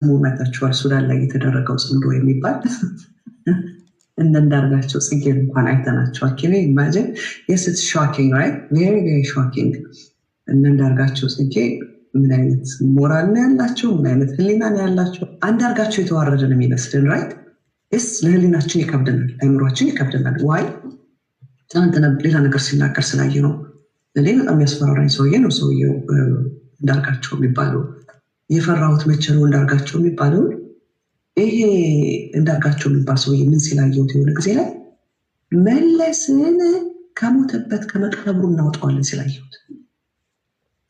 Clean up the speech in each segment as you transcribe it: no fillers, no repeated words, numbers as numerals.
ሞመታቸዋል ሱዳን ላይ የተደረገው ጽምዶ የሚባል እንዳርጋቸው ጽጌን እንኳን አይተናቸው አኪኔ ኢማጂን yes it's shocking right very very shocking እንዳርጋቸው ጽጌ ምን አይነት ሞራል ነው ያላቸው ምን አይነት ህሊና ነው ያላቸው አንዳርጋቸው የተዋረደ ነው የሚመስልን right es ለህሊናችን ይከብደናል አይምሮአችን ይከብደናል why ታንተና ሌላ ነገር ሲናገር ስላየ ነው ለሌላ በጣም ያስፈራራኝ ሰውዬ ነው ሰውዬው እንዳርጋቸው የሚባለው የፈራውት መቸሩ እንዳርጋቸው የሚባለው ይሄ እንዳርጋቸው የሚባል ሰውዬ ምን ሲላየውት የሆነ ጊዜ ላይ መለስን ከሞተበት ከመቃብሩ እናወጣዋለን ሲላየውት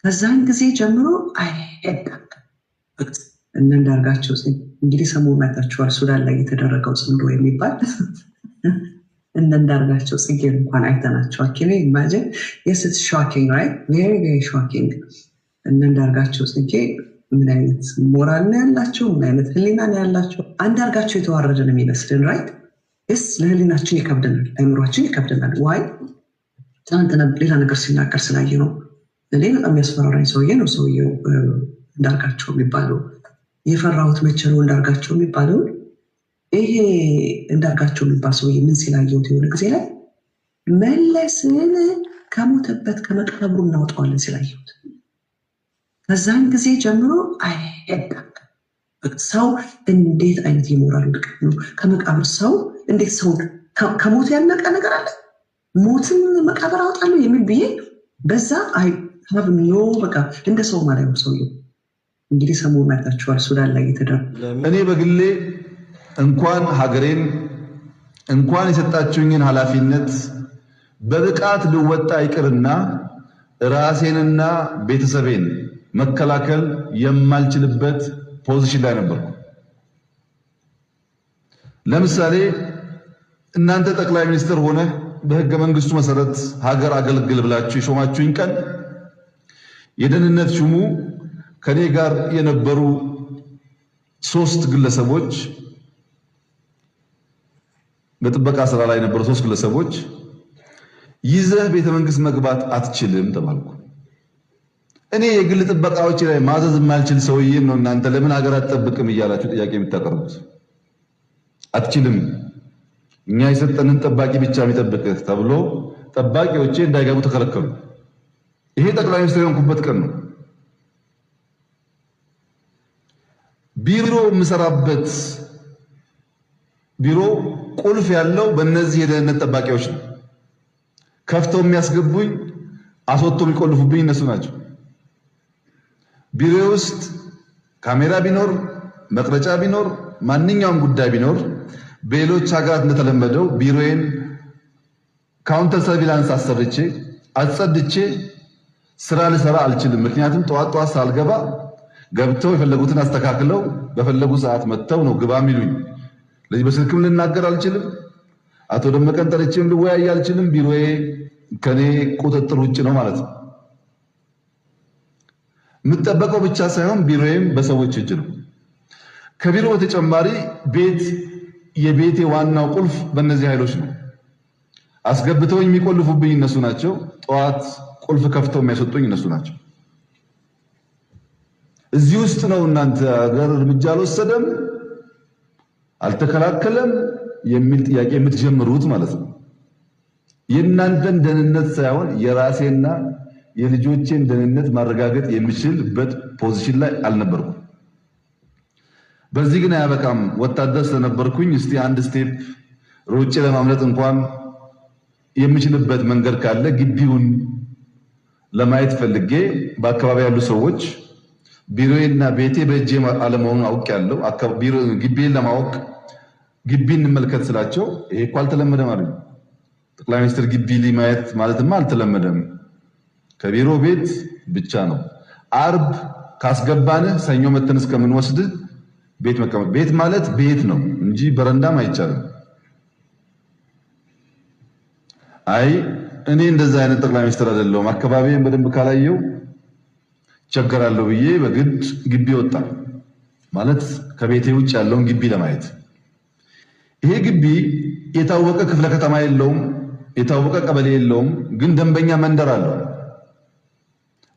ከዛን ጊዜ ጀምሮ አይሄዳም እንዳርጋቸው እንግዲህ ሰሞኑን አይታችኋል ሱዳን ላይ የተደረገው ጽምዶ የሚባል እንዳርጋቸው ጽጌን እንኳን አይተናቸው አኪኔ ኢማጂን yes it's shocking right very very shocking እንዳርጋቸው ጽጌ ምን አይነት ሞራል ነው ያላቸው ምን አይነት ህሊና ነው ያላቸው አንዳርጋቸው የተዋረደ ነው የሚመስልን right es ለህሊናችን ይከብደናል አይምሮአችን ይከብደናል why ታንተና ሌላ ነገር ሲናገር ስላየ ነው ለሌላ በጣም ያስፈራራኝ ሰውዬ ነው ሰውዬው እንዳርጋቸው የሚባለው የፈራውት መቸሩ እንዳርጋቸው የሚባለው ይሄ እንዳርጋቸው የሚባል ሰውዬ ምን ሲላየውት የሆነ ጊዜ ላይ መለስን ከሞተበት ከመቃብሩ እናወጣዋለን ሲላየውት ከዛን ጊዜ ጀምሮ አይሄዳም ሰው እንዴት አይነት የሞራል ውድቀት ነው ከመቃብር ሰው እንዴት ሰው ከሞት ያነቀ ነገር አለ ሞትን መቃብር አወጣለሁ የሚል ብዬ በዛ አይ have no በቃ እንደ ሰው ማለት ሰውዬው እንግዲህ ሰሞኑን አይታችኋል ሱዳን ላይ የተደረገው እኔ በግሌ እንኳን ሀገሬን እንኳን የሰጣችሁኝን ኃላፊነት በብቃት ልወጣ ይቅርና ራሴንና ቤተሰቤን መከላከል የማልችልበት ፖዚሽን ላይ ነበርኩ። ለምሳሌ እናንተ ጠቅላይ ሚኒስትር ሆነ በህገ መንግስቱ መሰረት ሀገር አገልግል ብላችሁ የሾማችሁኝ ቀን የደህንነት ሹሙ ከኔ ጋር የነበሩ 3 ግለሰቦች በጥበቃ ስራ ላይ የነበሩ 3 ግለሰቦች ይዘህ ቤተ መንግስት መግባት አትችልም ተባልኩ። እኔ የግል ጥበቃዎች ላይ ማዘዝ የማልችል ሰውዬ ነው እናንተ ለምን ሀገር አትጠብቅም እያላችሁ ጥያቄ የምታቀርቡት? አትችልም እኛ የሰጠንን ጠባቂ ብቻ የሚጠብቅህ ተብሎ ጠባቂዎቼ እንዳይገቡ ተከለከሉ። ይሄ ጠቅላይ ሚኒስትር የሆንኩበት ቀን ነው። ቢሮ የምሰራበት ቢሮ ቁልፍ ያለው በእነዚህ የደህንነት ጠባቂዎች ነው። ከፍተው የሚያስገቡኝ አስወጥተው የሚቆልፉብኝ እነሱ ናቸው። ቢሮ ውስጥ ካሜራ ቢኖር መቅረጫ ቢኖር ማንኛውም ጉዳይ ቢኖር በሌሎች ሀገራት እንደተለመደው ቢሮዬን ካውንተር ሰርቪላንስ አሰርቼ አጸድቼ ስራ ልሰራ አልችልም። ምክንያቱም ጠዋት ሳልገባ ገብተው የፈለጉትን አስተካክለው በፈለጉ ሰዓት መጥተው ነው ግባ የሚሉኝ። ለዚህ በስልክም ልናገር አልችልም። አቶ ደመቀን ጠርቼም ልወያይ አልችልም። ቢሮዬ ከኔ ቁጥጥር ውጭ ነው ማለት ነው። የምጠበቀው ብቻ ሳይሆን ቢሮዬም በሰዎች እጅ ነው። ከቢሮ በተጨማሪ የቤቴ ዋናው ቁልፍ በእነዚህ ኃይሎች ነው። አስገብተው የሚቆልፉብኝ እነሱ ናቸው። ጠዋት ቁልፍ ከፍተው የሚያስወጡኝ እነሱ ናቸው። እዚህ ውስጥ ነው እናንተ ሀገር እርምጃ አልወሰደም አልተከላከለም የሚል ጥያቄ የምትጀምሩት ማለት ነው። የእናንተን ደህንነት ሳይሆን የራሴና የልጆቼን ደህንነት ማረጋገጥ የምችልበት ፖዚሽን ላይ አልነበርኩም። በዚህ ግን አያበቃም። ወታደር ስለነበርኩኝ እስቲ አንድ ስቴፕ ሮጬ ለማምለጥ እንኳን የምችልበት መንገድ ካለ ግቢውን ለማየት ፈልጌ በአካባቢ ያሉ ሰዎች ቢሮዬና ቤቴ በእጄ አለመሆኑን አውቄያለሁ። ግቢን ለማወቅ ግቢ እንመልከት ስላቸው ይሄ እኮ አልተለመደም አሉኝ። ጠቅላይ ሚኒስትር ግቢ ማየት ማለትማ አልተለመደም፣ ከቢሮ ቤት ብቻ ነው። አርብ ካስገባንህ ሰኞ መተን እስከምንወስድ ቤት መቀመጥ። ቤት ማለት ቤት ነው እንጂ በረንዳም አይቻልም። አይ እኔ እንደዛ አይነት ጠቅላይ ሚኒስትር አይደለሁም፣ አካባቢዬን በደንብ ካላየው ቸገራለሁ ብዬ በግድ ግቢ ወጣ። ማለት ከቤቴ ውጭ ያለውን ግቢ ለማየት። ይሄ ግቢ የታወቀ ክፍለ ከተማ የለውም፣ የታወቀ ቀበሌ የለውም፣ ግን ደንበኛ መንደር አለው።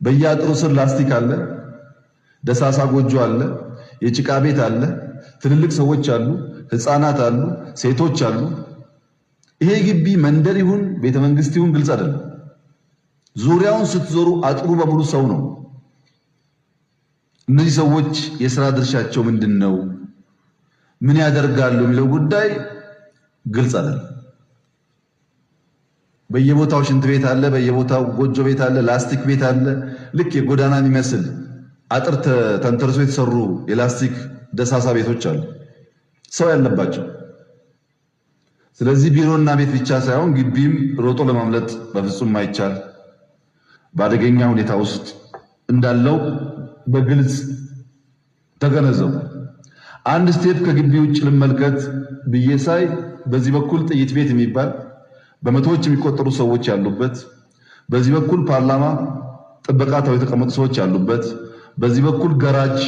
በየአጥሩ ስር ላስቲክ አለ፣ ደሳሳ ጎጆ አለ። የጭቃ ቤት አለ፣ ትልልቅ ሰዎች አሉ፣ ህፃናት አሉ፣ ሴቶች አሉ። ይሄ ግቢ መንደር ይሁን ቤተ መንግስት ይሁን ግልጽ አይደለም። ዙሪያውን ስትዞሩ አጥሩ በሙሉ ሰው ነው። እነዚህ ሰዎች የሥራ ድርሻቸው ምንድነው? ምን ያደርጋሉ የሚለው ጉዳይ ግልጽ አይደለም። በየቦታው ሽንት ቤት አለ፣ በየቦታው ጎጆ ቤት አለ፣ ላስቲክ ቤት አለ። ልክ የጎዳና የሚመስል አጥር ተንተርሶ የተሰሩ የላስቲክ ደሳሳ ቤቶች አሉ፣ ሰው ያለባቸው። ስለዚህ ቢሮና ቤት ብቻ ሳይሆን ግቢም ሮጦ ለማምለጥ በፍጹም ማይቻል በአደገኛ ሁኔታ ውስጥ እንዳለው በግልጽ ተገነዘቡ። አንድ ስቴፕ ከግቢ ውጭ ልመልከት ብዬ ሳይ በዚህ በኩል ጥይት ቤት የሚባል በመቶዎች የሚቆጠሩ ሰዎች ያሉበት፣ በዚህ በኩል ፓርላማ ጥበቃ ተው የተቀመጡ ሰዎች ያሉበት፣ በዚህ በኩል ገራጅ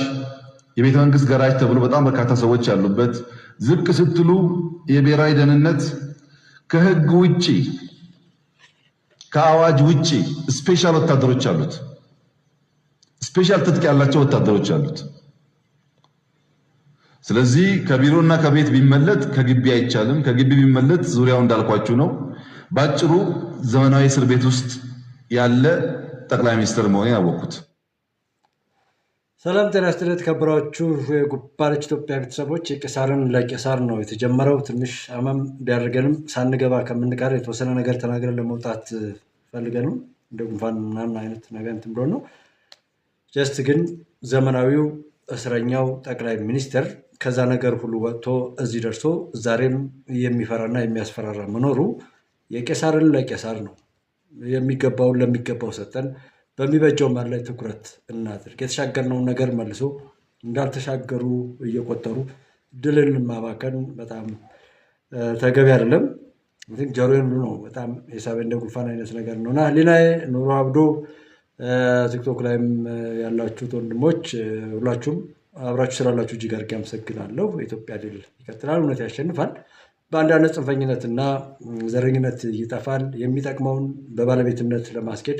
የቤተ መንግስት ገራጅ ተብሎ በጣም በርካታ ሰዎች ያሉበት፣ ዝቅ ስትሉ የብሔራዊ ደህንነት ከህግ ውጪ ከአዋጅ ውጪ ስፔሻል ወታደሮች አሉት። ስፔሻል ትጥቅ ያላቸው ወታደሮች አሉት። ስለዚህ ከቢሮና ከቤት ቢመለጥ ከግቢ አይቻልም። ከግቢ ቢመለጥ ዙሪያው እንዳልኳችሁ ነው። ባጭሩ ዘመናዊ እስር ቤት ውስጥ ያለ ጠቅላይ ሚኒስትር መሆኔን ያወቅኩት። ሰላም ጤና ይስጥልኝ የተከበራችሁ የጉባለች ኢትዮጵያ ቤተሰቦች፣ የቄሳርን ለቄሳር ነው የተጀመረው። ትንሽ አመም ቢያደርገንም ሳንገባ ከምንቀር የተወሰነ ነገር ተናግረን ለመውጣት ፈልገን እንደ ጉንፋን ምናምን አይነት ነገር እንትን ብሎ ነው። ጀስት ግን ዘመናዊው እስረኛው ጠቅላይ ሚኒስትር ከዛ ነገር ሁሉ ወጥቶ እዚህ ደርሶ ዛሬም የሚፈራና የሚያስፈራራ መኖሩ የቄሳርን ለቄሳር ነው። የሚገባውን ለሚገባው ሰጠን፣ በሚበጀው ማር ላይ ትኩረት እናድርግ። የተሻገርነውን ነገር መልሶ እንዳልተሻገሩ እየቆጠሩ ድልን ማባከን በጣም ተገቢ አይደለም። ጆሮዬን ሁሉ ነው በጣም ሂሳቤ እንደ ጉንፋን አይነት ነገር ነውና ሌላዬ ኑሮ አብዶ ቲክቶክ ላይም ያላችሁት ወንድሞች ሁላችሁም አብራችሁ ስላላችሁ እጅግ አድርጌ አመሰግናለሁ። የኢትዮጵያ ድል ይቀጥላል፣ እውነት ያሸንፋል። በአንዳነት ጽንፈኝነትና ዘረኝነት ይጠፋል። የሚጠቅመውን በባለቤትነት ለማስኬድ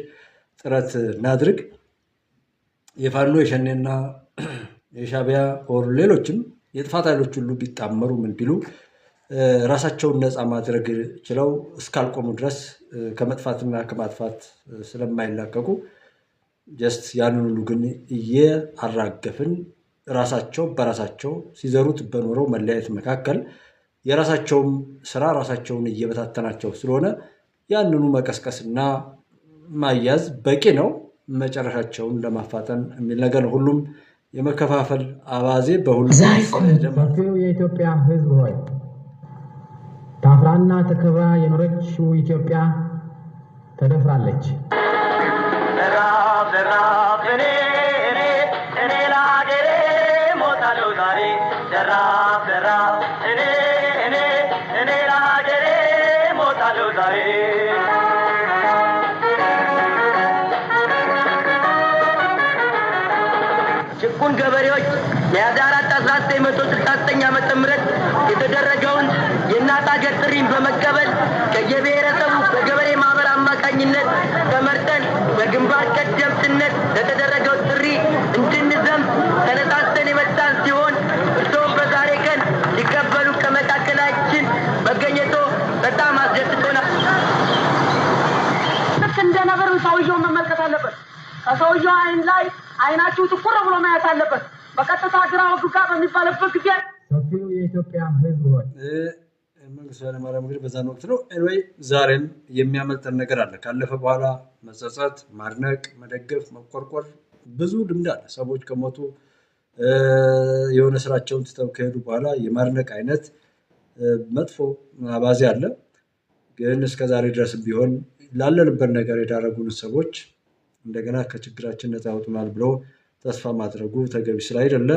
ጥረት እናድርግ። የፋኖ የሸኔና የሻቢያ ኦር ሌሎችም የጥፋት ኃይሎች ሁሉ ቢጣመሩ ምን ቢሉ ራሳቸውን ነፃ ማድረግ ችለው እስካልቆሙ ድረስ ከመጥፋትና ከማጥፋት ስለማይላቀቁ ጀስት ያንን ሁሉ ግን እየአራገፍን ራሳቸው በራሳቸው ሲዘሩት በኖረው መለያየት መካከል የራሳቸውም ስራ ራሳቸውን እየበታተናቸው ስለሆነ ያንኑ መቀስቀስና ማያዝ በቂ ነው። መጨረሻቸውን ለማፋጠን የሚል ነገር ነው። ሁሉም የመከፋፈል አባዜ በሁሉም ሰፊው የኢትዮጵያ ሕዝብ ሆይ ታፍራና ተከብራ የኖረችው ኢትዮጵያ ተደፍራለች። ጭቁን ገበሬዎች ሚያዝያ 4 1969 ዓመተ ምህረት የተደረገውን የእናት ሀገር ጥሪን በመቀበል ከየብሔረሰቡ በገበሬ ማህበር አማካኝነት ተመርጠን በግንባር ቀደምትነት ለተደረገው ጥሪ እንድንዘምት ተነሳስተን የመጣን ሲሆን እርስዎም በዛሬ ቀን ሊቀበሉ ከመካከላችን መገኘቶ በጣም አስደስቶናል። ልክ እንደ ነበር ሰውየውን መመልከት አለበት። ከሰውየው አይን ላይ አይናችሁ ትኩር ብሎ ማየት አለበት። በቀጥታ ግራ ወግጋ በሚባልበት ጊዜ ሰፊው የኢትዮጵያ ሕዝብ ሆይ መንግስቱ ኃይለማርያም እንግዲህ በዛን ወቅት ነው። ኤንዌይ ዛሬም የሚያመልጠን ነገር አለ። ካለፈ በኋላ መጸጸት፣ ማድነቅ፣ መደገፍ፣ መቆርቆር ብዙ ልምድ አለ። ሰዎች ከሞቱ የሆነ ስራቸውን ትተው ከሄዱ በኋላ የማድነቅ አይነት መጥፎ አባዜ አለ። ግን እስከዛሬ ድረስ ቢሆን ላለንበት ነገር የዳረጉን ሰዎች እንደገና ከችግራችን ነፃ ያወጡናል ብሎ ተስፋ ማድረጉ ተገቢ ስላይደለ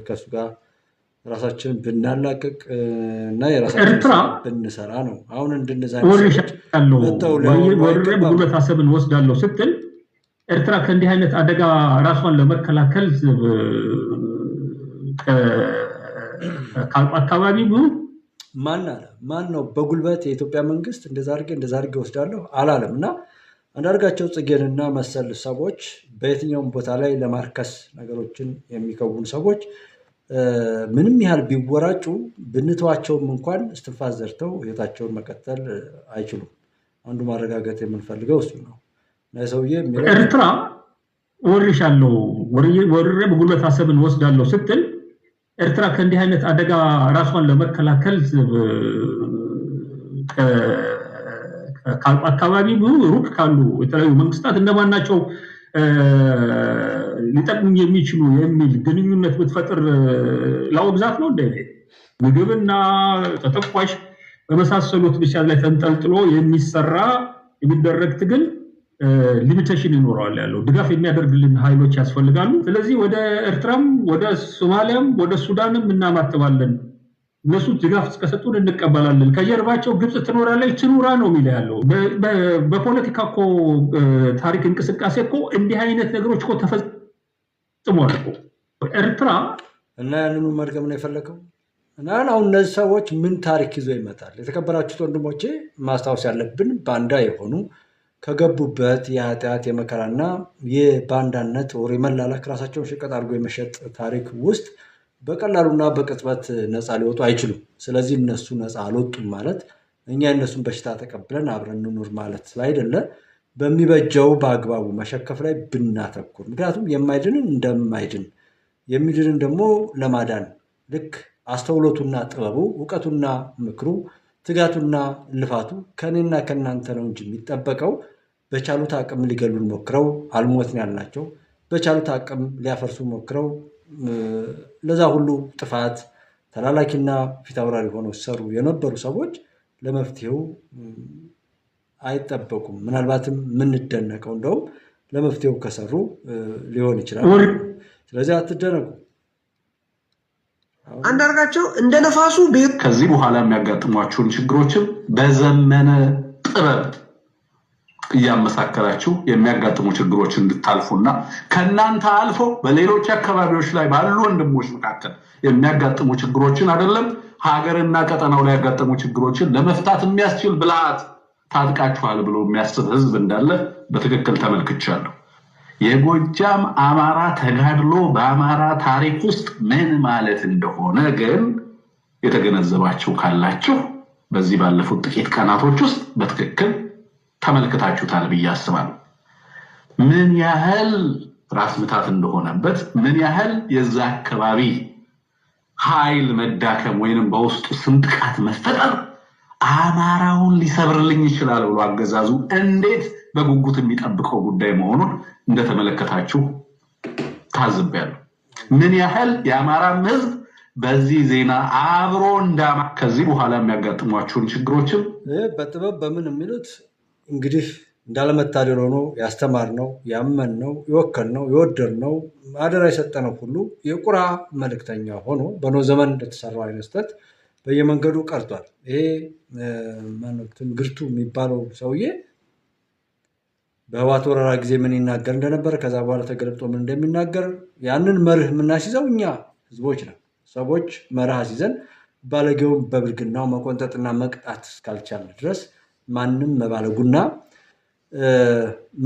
ከሱ ጋር ራሳችንን ብናላቅቅ እና የራሳችን ብንሰራ ነው። አሁን እንደነዛ ጉልበት አሰብን ወስዳለሁ ስትል ኤርትራ ከእንዲህ አይነት አደጋ ራሷን ለመከላከል አካባቢ ማን ነው በጉልበት የኢትዮጵያ መንግስት እንደዛ አድርጌ ወስዳለሁ አላለም። እና አንዳርጋቸው ጽጌንና መሰል ሰዎች በየትኛውም ቦታ ላይ ለማርከስ ነገሮችን የሚከውኑ ሰዎች ምንም ያህል ቢወራጩ ብንተዋቸውም እንኳን እስትንፋስ ዘርተው ህይወታቸውን መቀጠል አይችሉም። አንዱ ማረጋገጥ የምንፈልገው እሱ ነው። ለሰውዬ ኤርትራ ወርሻለሁ ወርሬ በጉልበት አሰብን ወስዳለሁ ስትል ኤርትራ ከእንዲህ አይነት አደጋ ራሷን ለመከላከል አካባቢ ሩቅ ካሉ የተለያዩ መንግስታት እንደማናቸው ሊጠቅሙ የሚችሉ የሚል ግንኙነት ብትፈጥር ላወግዛት ነው እንደ ምግብና ተተኳሽ በመሳሰሉት ብቻ ላይ ተንጠልጥሎ የሚደረግ ትግል ሊሚቴሽን ይኖረዋል ያለው ድጋፍ የሚያደርግልን ኃይሎች ያስፈልጋሉ። ስለዚህ ወደ ኤርትራም ወደ ሶማሊያም ወደ ሱዳንም እናማትባለን። እነሱ ድጋፍ እስከሰጡን እንቀበላለን። ከጀርባቸው ግብጽ ትኖራለች ትኑራ ነው የሚለው ያለው። በፖለቲካ እኮ ታሪክ እንቅስቃሴ እኮ እንዲህ አይነት ነገሮች እኮ ተፈጽሟል እኮ ኤርትራ እና ያንኑ መድገም ነው የፈለገው። እና አሁን እነዚህ ሰዎች ምን ታሪክ ይዞ ይመጣል? የተከበራችሁት ወንድሞቼ ማስታወስ ያለብን ባንዳ የሆኑ ከገቡበት የኃጢአት የመከራና የባንዳነት ወር የመላላክ ራሳቸውን ሽቀጥ አድርጎ የመሸጥ ታሪክ ውስጥ በቀላሉና በቅጽበት ነፃ ሊወጡ አይችሉም። ስለዚህ እነሱ ነፃ አልወጡም ማለት እኛ የእነሱን በሽታ ተቀብለን አብረን እንኑር ማለት ስላይደለ በሚበጀው በአግባቡ መሸከፍ ላይ ብናተኩር፣ ምክንያቱም የማይድንን እንደማይድን የሚድንን ደግሞ ለማዳን ልክ አስተውሎቱና ጥበቡ እውቀቱና ምክሩ ትጋቱና ልፋቱ ከኔና ከናንተ ነው እንጂ የሚጠበቀው በቻሉት አቅም ሊገሉን ሞክረው አልሞትን ያልናቸው በቻሉት አቅም ሊያፈርሱ ሞክረው ለዛ ሁሉ ጥፋት ተላላኪና ፊት አውራሪ ሆነው ሰሩ የነበሩ ሰዎች ለመፍትሄው አይጠበቁም። ምናልባትም የምንደነቀው እንደውም ለመፍትሄው ከሰሩ ሊሆን ይችላል። ስለዚህ አትደነቁ። አንዳርጋቸው እንደ ነፋሱ ከዚህ በኋላ የሚያጋጥሟቸውን ችግሮችም በዘመነ ጥበብ እያመሳከራችሁ የሚያጋጥሙ ችግሮችን እንድታልፉና ከናንተ አልፎ በሌሎች አካባቢዎች ላይ ባሉ ወንድሞች መካከል የሚያጋጥሙ ችግሮችን አይደለም ሀገርና ቀጠናው ላይ ያጋጠሙ ችግሮችን ለመፍታት የሚያስችል ብልሃት ታጥቃችኋል ብሎ የሚያስብ ህዝብ እንዳለ በትክክል ተመልክቻለሁ። የጎጃም አማራ ተጋድሎ በአማራ ታሪክ ውስጥ ምን ማለት እንደሆነ ግን የተገነዘባችሁ ካላችሁ በዚህ ባለፉት ጥቂት ቀናቶች ውስጥ በትክክል ተመልክታችሁታል ብዬ አስባለሁ። ምን ያህል ራስ ምታት እንደሆነበት ምን ያህል የዛ አካባቢ ኃይል መዳከም ወይንም በውስጡ ስንጥቃት መፈጠር አማራውን ሊሰብርልኝ ይችላል ብሎ አገዛዙ እንዴት በጉጉት የሚጠብቀው ጉዳይ መሆኑን እንደተመለከታችሁ ታዝቤያለሁ። ምን ያህል የአማራ ህዝብ በዚህ ዜና አብሮ እንዳማ ከዚህ በኋላ የሚያጋጥሟቸውን ችግሮችም በጥበብ በምን የሚሉት እንግዲህ እንዳለመታደል ሆኖ ያስተማርነው ያመንነው የወከልነው የወደድነው አደራ የሰጠነው ሁሉ የቁራ መልእክተኛ ሆኖ በኖ ዘመን እንደተሰራው አይነት ስህተት በየመንገዱ ቀርቷል። ይሄ ግርቱ የሚባለው ሰውዬ በህወሓት ወረራ ጊዜ ምን ይናገር እንደነበር ከዛ በኋላ ተገልብጦ ምን እንደሚናገር ያንን መርህ የምናስይዘው እኛ ህዝቦች ነን። ሰዎች መርህ አስይዘን ባለጌውን በብልግናው መቆንጠጥና መቅጣት እስካልቻልን ድረስ ማንም መባለጉና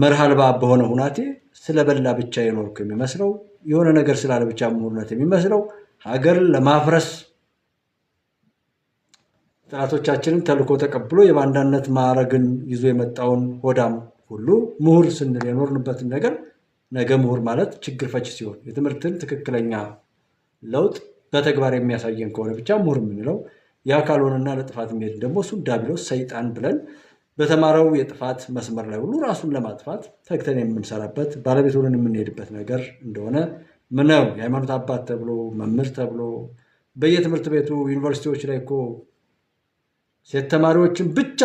መርህ አልባ በሆነ ሁናቴ ስለበላ ብቻ የኖርኩ የሚመስለው የሆነ ነገር ስላለ ብቻ ምሁርነት የሚመስለው ሀገር ለማፍረስ ጠላቶቻችንን ተልኮ ተቀብሎ የባንዳነት ማዕረግን ይዞ የመጣውን ሆዳም ሁሉ ምሁር ስንል የኖርንበትን ነገር ነገ ምሁር ማለት ችግር ፈቺ ሲሆን የትምህርትን ትክክለኛ ለውጥ በተግባር የሚያሳየን ከሆነ ብቻ ምሁር የምንለው ያ ካልሆነና ለጥፋት የሚሄድ ደግሞ እሱ ዲያብሎስ ሰይጣን ብለን በተማረው የጥፋት መስመር ላይ ሁሉ ራሱን ለማጥፋት ተግተን የምንሰራበት ባለቤት ሆነን የምንሄድበት ነገር እንደሆነ ምነው የሃይማኖት አባት ተብሎ መምህር ተብሎ በየትምህርት ቤቱ ዩኒቨርሲቲዎች ላይ እኮ ሴት ተማሪዎችን ብቻ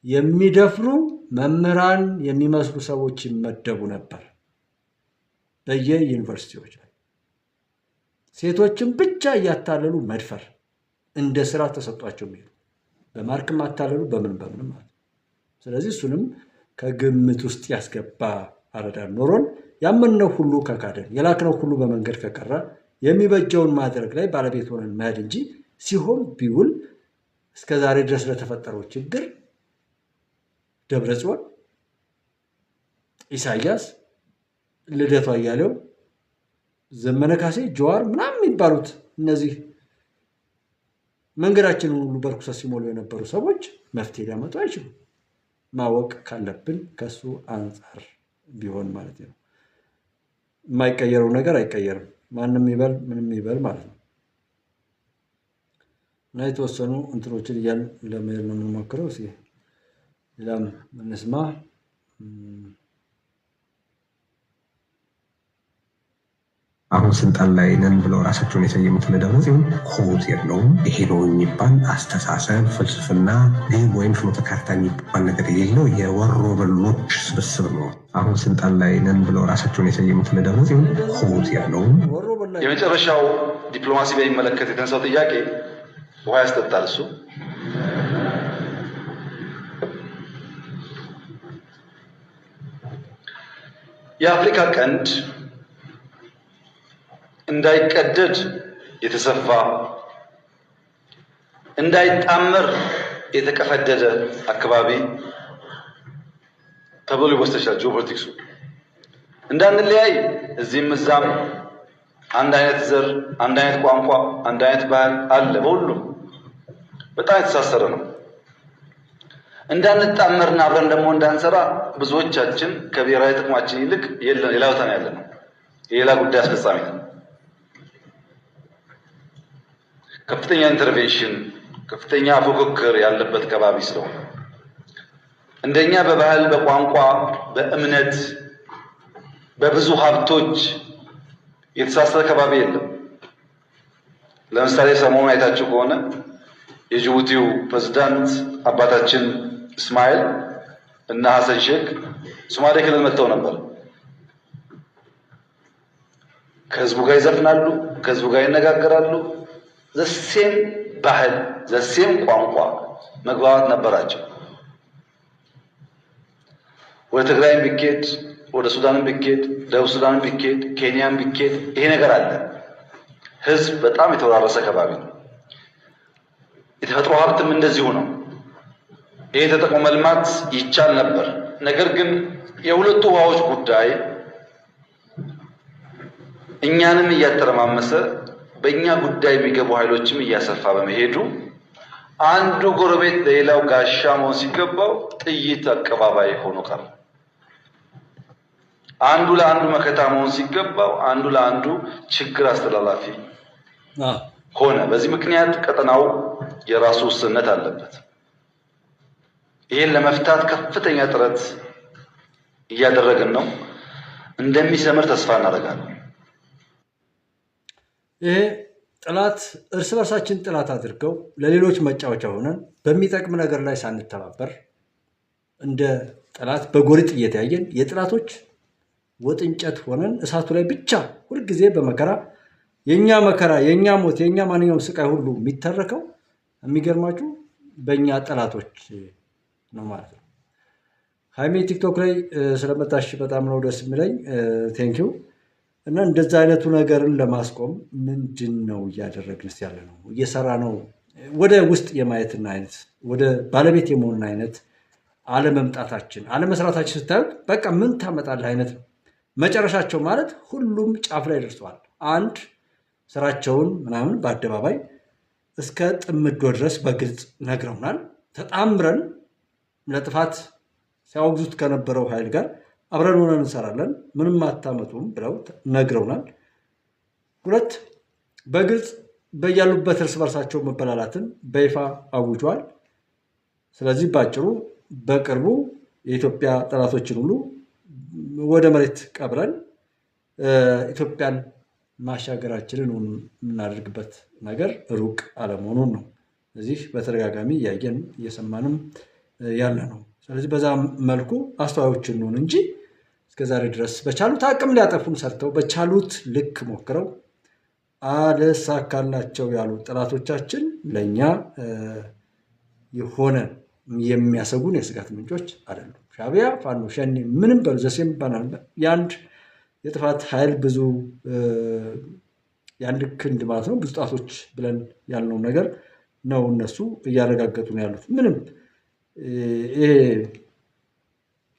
የሚደፍሩ መምህራን የሚመስሉ ሰዎች ይመደቡ ነበር። በየዩኒቨርሲቲዎች ላይ ሴቶችን ብቻ እያታለሉ መድፈር እንደ ስራ ተሰጧቸው የሚሄዱ በማርክም አታለሉ በምን ማለት። ስለዚህ እሱንም ከግምት ውስጥ ያስገባ አረዳድ ኖሮን ያመንነው ሁሉ ከካደን የላክነው ሁሉ በመንገድ ከቀረ የሚበጀውን ማድረግ ላይ ባለቤት ሆነን መሄድ እንጂ ሲሆን ቢውል እስከዛሬ ድረስ ለተፈጠረው ችግር ደብረጽዮን፣ ኢሳያስ፣ ልደቱ አያሌው፣ ዘመነ ካሴ፣ ጀዋር ምናምን የሚባሉት እነዚህ መንገዳችንን ሁሉ በርኩሰት ሲሞሉ የነበሩ ሰዎች መፍትሄ ሊያመጡ አይችሉም። ማወቅ ካለብን ከሱ አንጻር ቢሆን ማለት ነው። የማይቀየረው ነገር አይቀየርም። ማንም ይበል ምንም ይበል ማለት ነው። እና የተወሰኑ እንትኖችን እያልን ለመሄድ ነው የምንሞክረው። እስኪ ሌላም እንስማ። አሁን ስልጣን ላይ ነን ብለው ራሳቸውን የሰየሙት ለደብረጽዮን ኮዝ የለውም። ይሄ ነው የሚባል አስተሳሰብ፣ ፍልስፍና፣ ግብ ወይም ፍኖተ ካርታ የሚባል ነገር የሌለው የወሮ በሎች ስብስብ ነው። አሁን ስልጣን ላይ ነን ብለው ራሳቸውን የሰየሙት ለደብረጽዮን ኮዝ የለውም። የመጨረሻው ዲፕሎማሲ በሚመለከት የተነሳው ጥያቄ ውሃ ያስጠጣል። እሱ የአፍሪካ ቀንድ እንዳይቀደድ የተሰፋ እንዳይጣመር የተቀፈደደ አካባቢ ተብሎ ሊወሰድ ጂኦፖለቲክሱ እንዳንለያይ እዚህም እዛም አንድ አይነት ዘር፣ አንድ አይነት ቋንቋ፣ አንድ አይነት ባህል አለ። በሁሉም በጣም የተሳሰረ ነው። እንዳንጣመርና አብረን ደግሞ እንዳንሰራ ብዙዎቻችን ከብሔራዊ ጥቅማችን ይልቅ ሌላ ቦታ ነው ያለነው። የሌላ ጉዳይ አስፈጻሚ ነው። ከፍተኛ ኢንተርቬንሽን፣ ከፍተኛ ፉክክር ያለበት ከባቢ ስለሆነ እንደኛ በባህል፣ በቋንቋ፣ በእምነት፣ በብዙ ሀብቶች የተሳሰረ ከባቢ የለም። ለምሳሌ ሰሞኑን አይታችሁ ከሆነ የጅቡቲው ፕሬዝዳንት አባታችን እስማኤል እና ሐሰን ሼክ ሶማሌ ክልል መጥተው ነበር። ከህዝቡ ጋር ይዘፍናሉ፣ ከህዝቡ ጋር ይነጋገራሉ። ዘሴም ባህል፣ ዘሴም ቋንቋ፣ መግባባት ነበራቸው። ወደ ትግራይም ቢኬድ፣ ወደ ሱዳንም ቢኬድ፣ ደቡብ ሱዳንም ቢኬድ፣ ኬንያም ቢኬድ ይሄ ነገር አለ። ህዝብ በጣም የተወራረሰ ከባቢ ነው። የተፈጥሮ ሀብትም እንደዚሁ ነው። ይሄ ተጠቅሞ መልማት ይቻል ነበር። ነገር ግን የሁለቱ ውሃዎች ጉዳይ እኛንም እያተረማመሰ በእኛ ጉዳይ የሚገቡ ኃይሎችም እያሰፋ በመሄዱ አንዱ ጎረቤት ለሌላው ጋሻ መሆን ሲገባው ጥይት አቀባባይ ሆኖ ቀረ። አንዱ ለአንዱ መከታ መሆን ሲገባው አንዱ ለአንዱ ችግር አስተላላፊ ሆነ። በዚህ ምክንያት ቀጠናው የራሱ ውስንነት አለበት። ይሄን ለመፍታት ከፍተኛ ጥረት እያደረግን ነው። እንደሚሰምር ተስፋ እናደርጋለን። ይሄ ጥላት እርስ በርሳችን ጥላት አድርገው ለሌሎች መጫወቻ ሆነን በሚጠቅም ነገር ላይ ሳንተባበር እንደ ጥላት በጎሪጥ እየተያየን የጥላቶች ወጥ እንጨት ሆነን እሳቱ ላይ ብቻ ሁልጊዜ በመከራ የኛ መከራ፣ የኛ ሞት፣ የኛ ማንኛውም ስቃይ ሁሉ የሚተረከው የሚገርማችሁ በእኛ ጠላቶች ነው ማለት ነው። ሃይሜ ቲክቶክ ላይ ስለመጣሽ በጣም ነው ደስ የሚለኝ። ቴንኪው። እና እንደዛ አይነቱ ነገርን ለማስቆም ምንድን ነው እያደረግንስ ያለ ነው? እየሰራ ነው? ወደ ውስጥ የማየትና አይነት ወደ ባለቤት የመሆን አይነት አለመምጣታችን፣ አለመስራታችን ስታዩት በቃ ምን ታመጣለህ አይነት ነው መጨረሻቸው። ማለት ሁሉም ጫፍ ላይ ደርሰዋል። አንድ ስራቸውን ምናምን በአደባባይ እስከ ጥምዶ ድረስ በግልጽ ነግረውናል። ተጣምረን ለጥፋት ሲያወግዙት ከነበረው ኃይል ጋር አብረን ሆነን እንሰራለን፣ ምንም አታመጡም ብለው ነግረውናል። ሁለት በግልጽ በያሉበት እርስ በርሳቸው መበላላትን በይፋ አውጇል። ስለዚህ ባጭሩ በቅርቡ የኢትዮጵያ ጠላቶችን ሁሉ ወደ መሬት ቀብረን ኢትዮጵያን ማሻገራችንን የምናደርግበት ነገር ሩቅ አለመሆኑን ነው እዚህ በተደጋጋሚ እያየን እየሰማንም ያለ ነው። ስለዚህ በዛ መልኩ አስተዋዮች እንሆን እንጂ እስከዛሬ ድረስ በቻሉት አቅም ሊያጠፉን ሰርተው በቻሉት ልክ ሞክረው አልሳካላቸው ያሉ ጠላቶቻችን ለእኛ የሆነ የሚያሰጉን የስጋት ምንጮች አይደሉም። ሻዕቢያ፣ ፋኖ፣ ሸኔ ምንም በሉ ዘሴም ባናል የአንድ የጥፋት ኃይል ብዙ የአንድ ክንድ ማለት ነው። ብዙ ጣቶች ብለን ያልነው ነገር ነው እነሱ እያረጋገጡ ነው ያሉት። ምንም ይሄ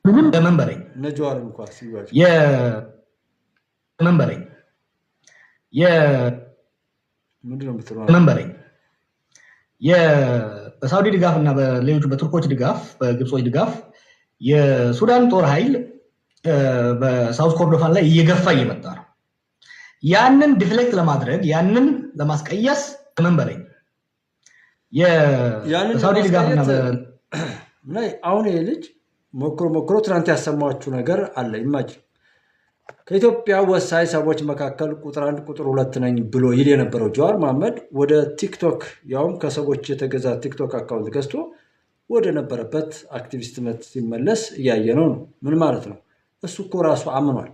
ምንም በመንበረኝ ነጃዋር እንኳን ሲዋጅ የመንበረኝ ምንድነው የምትለው? መንበረኝ በሳውዲ ድጋፍ እና በሌሎች በቱርኮች ድጋፍ በግብጾች ድጋፍ የሱዳን ጦር ኃይል በሳውዝ ኮርዶፋን ላይ እየገፋ እየመጣ ነው። ያንን ዲፍሌክት ለማድረግ ያንን ለማስቀየስ መንበረኝ የሳውዲ ድጋፍ እና አሁን ይሄ ልጅ ሞክሮ ትናንት ያሰማችሁ ነገር አለ። ኢማጂን ከኢትዮጵያ ወሳኝ ሰዎች መካከል ቁጥር 1 ቁጥር 2 ነኝ ብሎ ይል የነበረው ጀዋር መሐመድ ወደ ቲክቶክ ያውም ከሰዎች የተገዛ ቲክቶክ አካውንት ገዝቶ ወደ ነበረበት አክቲቪስትነት ሲመለስ እያየነው ነው። ምን ማለት ነው? እሱ እኮ ራሱ አምኗል።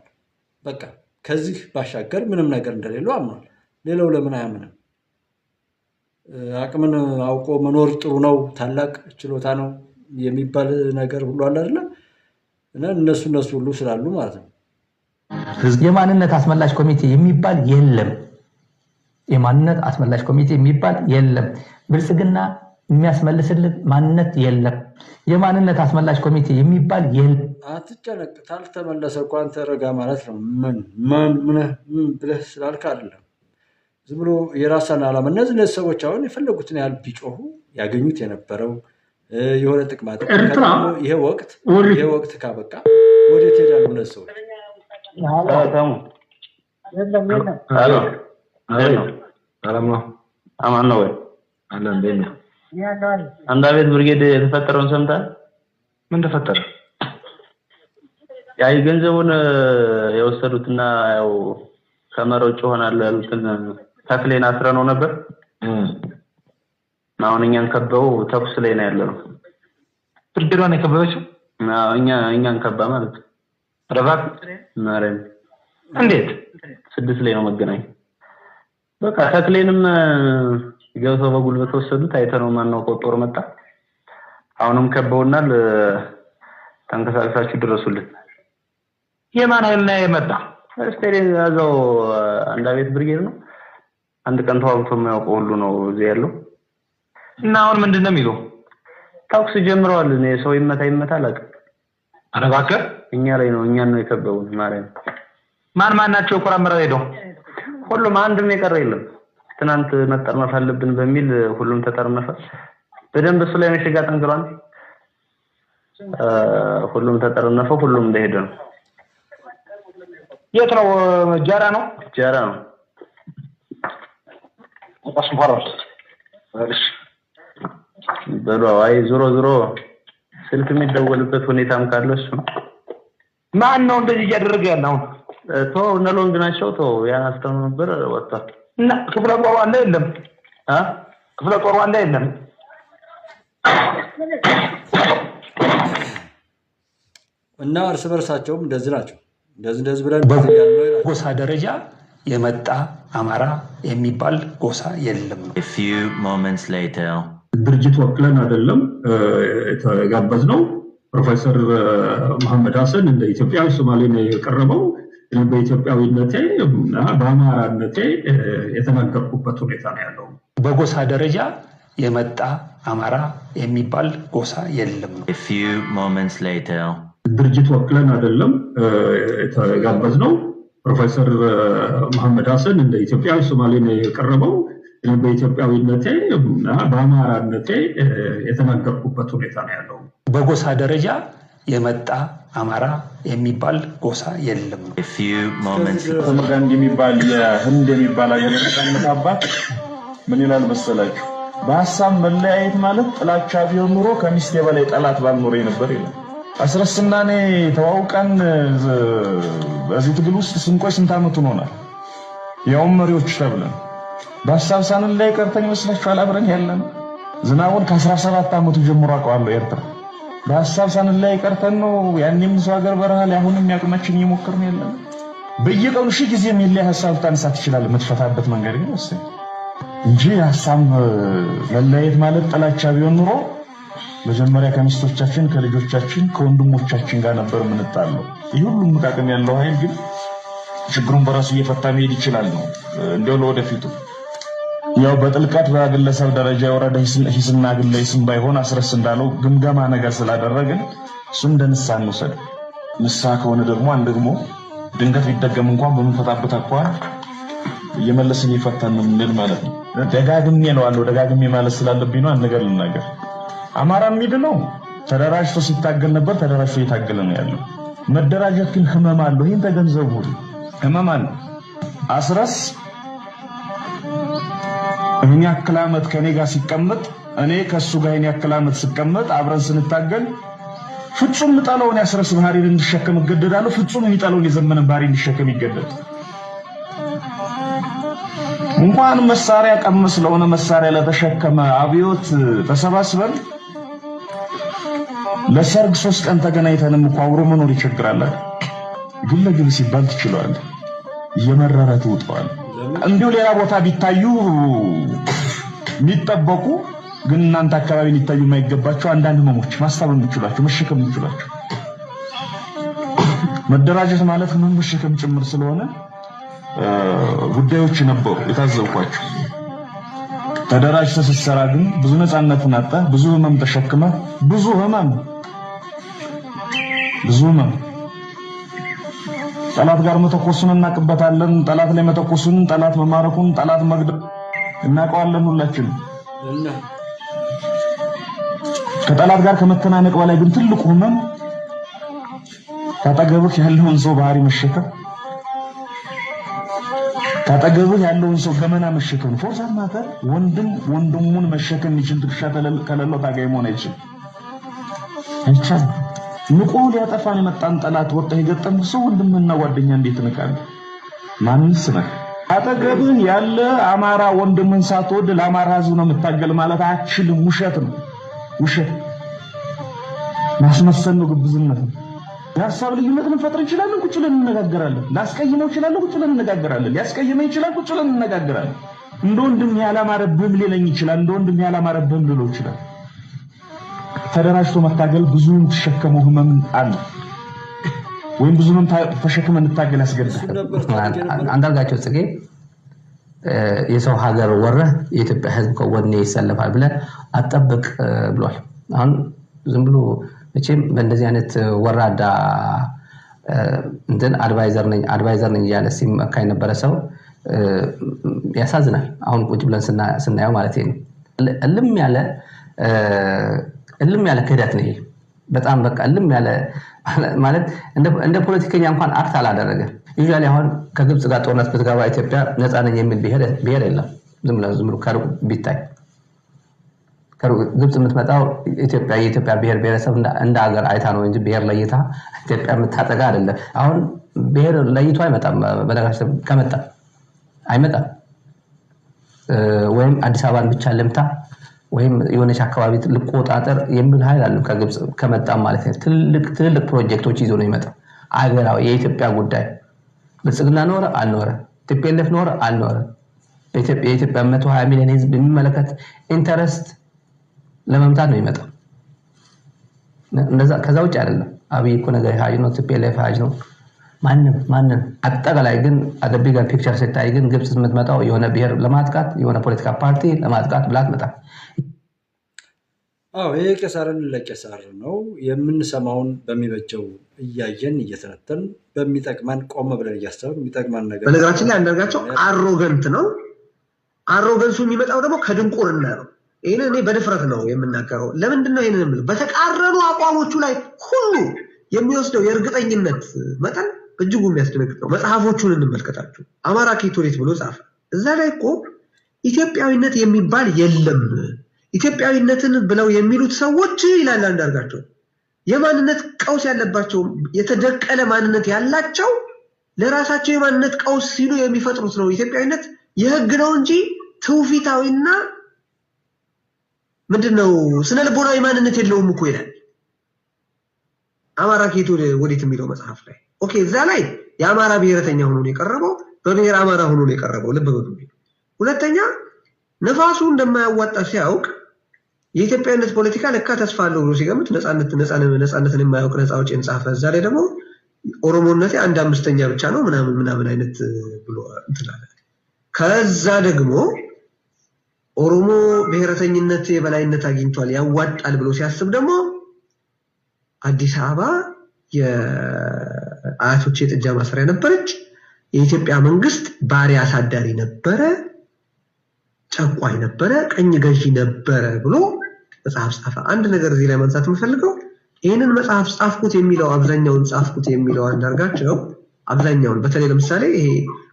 በቃ ከዚህ ባሻገር ምንም ነገር እንደሌለው አምኗል። ሌላው ለምን አያምንም? አቅምን አውቆ መኖር ጥሩ ነው፣ ታላቅ ችሎታ ነው የሚባል ነገር ሁሉ አለ አይደል? እና እነሱ ሁሉ ስላሉ ማለት ነው። የማንነት አስመላሽ ኮሚቴ የሚባል የለም። የማንነት አስመላሽ ኮሚቴ የሚባል የለም። ብልጽግና የሚያስመልስልን ማንነት የለም። የማንነት አስመላሽ ኮሚቴ የሚባል የለም። አትጨነቅ። ታልተመለሰ እኮ አንተ ረጋ ማለት ነው። ምን ብለህ ስላልክ አይደለም። ዝም ብሎ የራስን ዓላማ እነዚህ ሰዎች አሁን የፈለጉትን ያህል ቢጮሁ ያገኙት የነበረው የሆነ ጥቅማ ይሄ ወቅት ካበቃ ወዴት ሄዳሉ እነዚህ ሰዎች? አማን ነው ወይ? አንድ አቤት ብርጌድ የተፈጠረውን ሰምተሃል? ምን ተፈጠረ? ያይ ገንዘቡን የወሰዱትና ያው ከመሮጭ ሆናል ያሉትን ተክሌን አስረነው ነበር። አሁን እኛን ከበው ተኩስ ላይ ነው ያለው። ብርጌዷን የከበበችው እኛን ከባ ማለት ነው። ረባክ ማረም እንዴት 6 ላይ ነው መገናኝ። በቃ ተክሌንም ገብተው በጉልበት ወሰዱት። አይተነው ማነው ቆጦር መጣ። አሁንም ከበውናል። ተንከሳክሳችሁ ድረሱልን። የማን ኃይል ነው የመጣ? ስቴዲየም ያዘው አንድ አቤት ብርጌድ ነው። አንድ ቀን ተዋግቶ የማያውቀው ሁሉ ነው እዚህ ያለው። እና አሁን ምንድነው የሚለው? ታክስ ጀምረዋል። እኔ ሰው ይመታ አላውቅም። አረባከር እኛ ላይ ነው እኛን ነው የከበቡን ማለት ማን ናቸው? ኮራመራው ሄደው ሁሉም አንድም የቀረ የለም። ትናንት መጠርነፍ አለብን በሚል ሁሉም ተጠርነፈ። በደንብ እሱ ላይ መሸጋ ጠንክሯል። ሁሉም ተጠርነፈ። ሁሉም እንደሄደ ነው። የት ነው? ጃራ ነው። በሏይ ዞሮ ስልክ የሚደወልበት ሁኔታም ካለ እሱ ማን ነው እንደዚህ እያደረገ ያለው? ነሎንግ ናቸው። ያን አስተው ነበር ወጣ እና ክፍለ ጦሩ አለ የለም? ክፍለ ጦሩ አለ የለም? እና እርስ በርሳቸውም እንደዚህ ናቸው። እንደዚህ ብለን ጎሳ ደረጃ የመጣ አማራ የሚባል ጎሳ የለም። A few moments later ድርጅት ወክለን አይደለም የተጋበዝነው። ፕሮፌሰር መሐመድ ሐሰን እንደ ኢትዮጵያዊ ሶማሌ ነው የቀረበው። በኢትዮጵያዊነቴ እና በአማራነቴ የተናገርኩበት ሁኔታ ነው ያለው። በጎሳ ደረጃ የመጣ አማራ የሚባል ጎሳ የለም። A few moments later ድርጅት ወክለን አይደለም የተጋበዝነው። ፕሮፌሰር መሐመድ ሐሰን እንደ ኢትዮጵያዊ ሶማሌ ነው የቀረበው። በኢትዮጵያዊነቴ እና በአማራነቴ የተናገርኩበት ሁኔታ ነው ያለው። በጎሳ ደረጃ የመጣ አማራ የሚባል ጎሳ የለም። A few moments ተመጋንዲ የሚባል የህንድ የሚባል አገር ተቀምጣባት ምን ይላል መሰላችሁ? በሐሳብ መለያየት ማለት ጥላቻ ቢሆን ኑሮ ከሚስቴ በላይ ጠላት ባልኖር ነበር ይላል። አስረስና እኔ ተዋውቀን በዚህ ትግል ውስጥ ስንቆይ ስንት ዓመት ሆኖናል? ያውም መሪዎች ተብለን በሐሳብ ሳንለያይ ቀርተን ይመስላችኋል አብረን ያለን? ዝናቡን ከ17 ዓመቱ ጀምሮ አውቀዋለሁ ኤርትራ። በሐሳብ ሳንለያይ ቀርተን ነው ያኔም ሰው ሀገር በረሃ ላይ አሁንም ያቅማችን እየሞከርን ያለን። በየቀኑ ሺህ ጊዜ የሚለያይ ሐሳብ ታነሳ ትችላለህ። የምትፈታበት መንገድ ግን ወሰን እንጂ ሐሳብ መለያየት ማለት ጥላቻ ቢሆን ኑሮ መጀመሪያ ከሚስቶቻችን ከልጆቻችን ከወንድሞቻችን ጋር ነበር የምንጣለው። ይህ ሁሉ መቃቀም ያለው ኃይል ግን ችግሩን በራሱ እየፈታ መሄድ ይችላል ነው እንደው ለወደፊቱ ያው በጥልቀት በግለሰብ ደረጃ የወረደ ሂስና ግለ ሂስም ባይሆን አስረስ እንዳለው ግምገማ ነገር ስላደረግን እሱ እንደ ንስሐ እንውሰድ። ንስሐ ከሆነ ደግሞ ድንገት ቢደገም እንኳን በምንፈታበት አኳኋን እየመለስን እየፈታን ነው የምንል ማለት ነው። ደጋግሜ እለዋለሁ። ደጋግሜ ማለት ስላለብኝ ነው። አንድ ነገር ልናገር። አማራ የሚድነው ተደራጅቶ ሲታገል ነበር። ተደራጅቶ እየታገለ ነው ያለው። መደራጀት ግን ህመም አለው። ይሄን ተገንዘቡ። ህመም አለው። አስረስ እኛ ያክል ዓመት ከኔ ጋር ሲቀመጥ እኔ ከሱ ጋር እኔ ያክል ዓመት ሲቀመጥ አብረን ስንታገል ፍጹም ምጣለውን ያስረስ ባህሪን እንዲሸከም ይገደዳሉ። ፍጹም የሚጣለውን የዘመነ ባህሪ እንዲሸከም ይገደዳል። እንኳን መሳሪያ ቀመስ ለሆነ መሳሪያ ለተሸከመ አብዮት ተሰባስበን ለሰርግ 3 ቀን ተገናኝተንም እኮ አብሮ መኖር ይቸግራል። ግን ለግል ሲባል ትችላል እየመረረ ትውጣዋል። እንዲሁ ሌላ ቦታ ቢታዩ የሚጠበቁ ግን እናንተ አካባቢ ሊታዩ የማይገባቸው አንዳንድ ህመሞች ማስተባበል ይችላልችሁ፣ መሸከም ይችላልችሁ። መደራጀት ማለት ምን መሸከም ጭምር ስለሆነ ጉዳዮች ነበሩ የታዘብኳቸው። ተደራጅተህ ስትሰራ ግን ብዙ ነፃነትን አጣህ፣ ብዙ ህመም ተሸክመህ ብዙ ህመም ጠላት ጋር መተኮሱን እናቅበታለን። ጠላት ላይ መተኮሱን፣ ጠላት መማረኩን፣ ጠላት መግደል እናውቀዋለን ሁላችንም። ከጠላት ጋር ከመተናነቅ በላይ ግን ትልቁ ህመም ታጠገብህ ያለውን ሰው ባህሪ መሸከም፣ ታጠገብህ ያለውን ሰው ገመና መሸከም። ፎርሳት ማተር ወንድሙን መሸከም ይችል ትከሻ ከሌለው ታጋይ መሆን አይችልም። ንቆ ሊያጠፋን የመጣን ጠላት ወጣ የገጠምህ ሰው ወንድምና ጓደኛ እንዴት ንቃለህ? ማንስ ነህ? አጠገብህ ያለ አማራ ወንድምን ሳትወድ ለአማራ ህዝብ ነው የምታገል ማለት አትችልም። ውሸት ነው። ውሸት ማስመሰል ነው፣ ግብዝነት ነው። የሀሳብ ልዩነትን እንፈጥር እንችላለን፣ ቁጭ ብለን እንነጋገራለን። ላስቀይመው ይችላል፣ ቁጭ ብለን እንነጋገራለን። ሊያስቀይመው ይችላል፣ ቁጭ ብለን እንነጋገራለን። እንደ ወንድም ያላማረብህም ሊለኝ ይችላል፣ እንደ ወንድም ያላማረብህም ሊለው ይችላል። ተደራጅቶ መታገል ብዙውን ተሸከመው ህመም አለ ወይም ብዙውን ተሸክመን እንታገል ያስገድዳል። አንዳርጋቸው ጽጌ የሰው ሀገር ወረህ የኢትዮጵያ ህዝብ ከወኔ ይሰለፋል ብለህ አጠብቅ ብሏል። አሁን ዝም ብሎ መቼም በእንደዚህ አይነት ወራዳ እንትን አድቫይዘር ነኝ እያለ ሲመካ የነበረ ሰው ያሳዝናል። አሁን ቁጭ ብለን ስናየው ማለት ነው እልም ያለ ክህደት ነው ይሄ። በጣም በቃ እልም ያለ ማለት እንደ ፖለቲከኛ እንኳን አክት አላደረገ። ዩዥዋሊ አሁን ከግብጽ ጋር ጦርነት ብትገባ ኢትዮጵያ ነፃ ነኝ የሚል ብሄር የለም። ዝም ብሎ ከሩቅ ቢታይ ግብጽ የምትመጣው የኢትዮጵያ ብሄር ብሄረሰብ እንደ ሀገር አይታ ነው እንጂ ብሄር ለይታ ኢትዮጵያ የምታጠጋ አይደለም። አሁን ብሄር ለይቶ አይመጣም። በነገራችን ከመጣ አይመጣም። ወይም አዲስ አበባን ብቻ ልምታ ወይም የሆነች አካባቢ ልቆጣጠር የሚል ኃይል አለ ከግብጽ ከመጣ ማለት ነው። ትልቅ ፕሮጀክቶች ይዞ ነው የሚመጣው። አገራዊ የኢትዮጵያ ጉዳይ ብልጽግና ኖረ አልኖረ፣ ቲፒኤልኤፍ ኖረ አልኖረ፣ የኢትዮጵያ 120 ሚሊዮን ህዝብ የሚመለከት ኢንተረስት ለመምታት ነው የሚመጣው። እንደዛ ከዛ ውጭ አይደለም። አብይ እኮ ነገር ሀጅ ነው፣ ቲፒኤልኤፍ ሀጅ ነው። ማንም አጠቃላይ ግን አደቢጋር ፒክቸር ሲታይ ግን ግብጽ የምትመጣው የሆነ ብሄር ለማጥቃት የሆነ ፖለቲካ ፓርቲ ለማጥቃት ብላ ትመጣ። ይሄ ቄሳርን ለቄሳር ነው የምንሰማውን በሚበጀው እያየን እየተነተን በሚጠቅመን ቆም ብለን እያሰብን የሚጠቅመን ነገር። በነገራችን ላይ አንዳርጋቸው አሮገንት ነው። አሮገንሱ የሚመጣው ደግሞ ከድንቁርና ነው። ይሄን እኔ በድፍረት ነው የምናገረው። ለምንድን ነው ይሄንን የምለው? በተቃረኑ አቋሞቹ ላይ ሁሉ የሚወስደው የእርግጠኝነት መጠን እጅጉ የሚያስደነግጥ ነው። መጽሐፎቹን እንመልከታችሁ። አማራ ኬቶሌት ብሎ ጻፈ። እዛ ላይ እኮ ኢትዮጵያዊነት የሚባል የለም፣ ኢትዮጵያዊነትን ብለው የሚሉት ሰዎች ይላል አንዳርጋቸው የማንነት ቀውስ ያለባቸው የተደቀለ ማንነት ያላቸው ለራሳቸው የማንነት ቀውስ ሲሉ የሚፈጥሩት ነው። ኢትዮጵያዊነት የህግ ነው እንጂ ትውፊታዊና ምንድነው ስነ ልቦናዊ ማንነት የለውም እኮ ይላል አማራ ኬቶሌት የሚለው መጽሐፍ ላይ። ኦኬ እዛ ላይ የአማራ ብሔረተኛ ሆኖ ነው የቀረበው፣ በብሔር አማራ ሆኖ ነው የቀረበው። ልብ በሉ። ሁለተኛ ነፋሱ እንደማያዋጣ ሲያውቅ የኢትዮጵያዊነት ፖለቲካ ለካ ተስፋ አለው ብሎ ሲገምት ነፃነትን የማያውቅ ነፃ አውጪን ጻፈ። እዛ ላይ ደግሞ ኦሮሞነቴ 1/5 ብቻ ነው ምናምን አይነት ብሎ እንትላለ። ከዛ ደግሞ ኦሮሞ ብሔረተኝነት የበላይነት አግኝቷል ያዋጣል ብሎ ሲያስብ ደግሞ አዲስ አበባ የአያቶች የጥጃ ማሰሪያ ነበረች፣ የኢትዮጵያ መንግስት ባሪያ አሳዳሪ ነበረ፣ ጨቋኝ ነበረ፣ ቀኝ ገዢ ነበረ ብሎ መጽሐፍ ጻፈ። አንድ ነገር እዚህ ላይ ማንሳት የምፈልገው ይህንን መጽሐፍ ጻፍኩት የሚለው አብዛኛውን ጻፍኩት የሚለው አንዳርጋቸው አብዛኛውን በተለይ ለምሳሌ ይሄ